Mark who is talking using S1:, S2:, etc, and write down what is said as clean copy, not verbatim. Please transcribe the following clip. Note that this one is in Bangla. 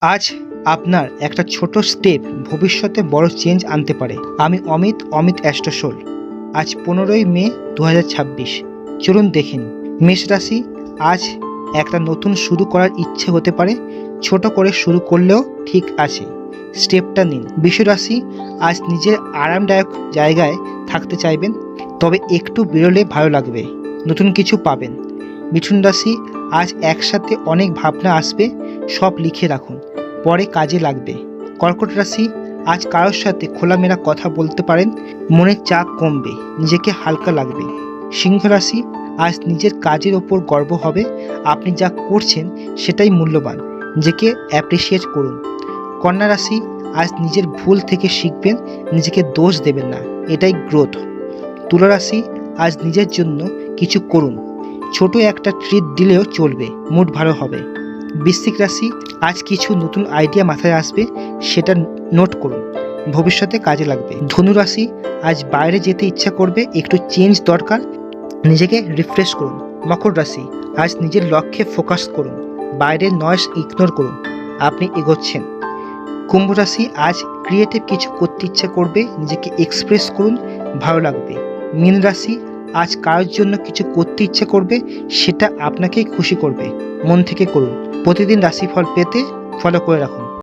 S1: আজ আপনার একটা ছোট স্টেপ ভবিষ্যতে বড় চেঞ্জ আনতে পারে। আমি অমিত অ্যাস্ট্রোসোল। আজ 15ই মে 2026। চলুন দেখেন। মেষ রাশি, আজ একটা নতুন শুরু করার ইচ্ছে হতে পারে। ছোট করে শুরু করলেও ঠিক আছে, স্টেপটা নিন। বৃষ রাশি, আজ নিজের আরামদায়ক জায়গায় থাকতে চাইবেন, তবে একটু বেরোলে ভালো লাগবে, নতুন কিছু পাবেন। মিথুন রাশি, আজ একসাথে অনেক ভাবনা আসবে, সব লিখে রাখুন, পরে কাজে লাগবে। কর্কট রাশি, আজ কারোর সাথে খোলামেলা কথা বলতে পারেন, মনের চাপ কমবে, নিজেকে হালকা লাগবে। সিংহ রাশি, আজ নিজের কাজের ওপর গর্ব হবে, আপনি যা করছেন সেটাই মূল্যবান, নিজেকে অ্যাপ্রিসিয়েট করুন। কন্যা রাশি, আজ নিজের ভুল থেকে শিখবেন, নিজেকে দোষ দেবেন না, এটাই গ্রোথ। তুলা রাশি, আজ নিজের জন্য কিছু করুন, ছোট একটা ট্রিট দিলেও চলবে, মুড ভালো হবে। বৃশ্চিক রাশি, আজ কিছু নতুন আইডিয়া মাথায় আসবে, সেটা নোট করুন, ভবিষ্যতে কাজে লাগবে। ধনু রাশি, আজ বাইরে যেতে ইচ্ছা করবে, একটু চেঞ্জ দরকার, নিজেকে রিফ্রেশ করুন। মকর রাশি, আজ নিজের লক্ষ্যে ফোকাস করুন, বাইরের নয়েজ ইগনোর করুন, আপনি এগোচ্ছেন। কুম্ভ রাশি, আজ ক্রিয়েটিভ কিছু করতে ইচ্ছা করবে, নিজেকে এক্সপ্রেস করুন, ভালো লাগবে। মীন রাশি, আজ কারোর জন্য কিছু করতে ইচ্ছা করবে, সেটা আপনাকেই খুশি করবে, মন থেকে করুন। প্রতিদিন রাশিফল পেতে ফলো করে রাখুন।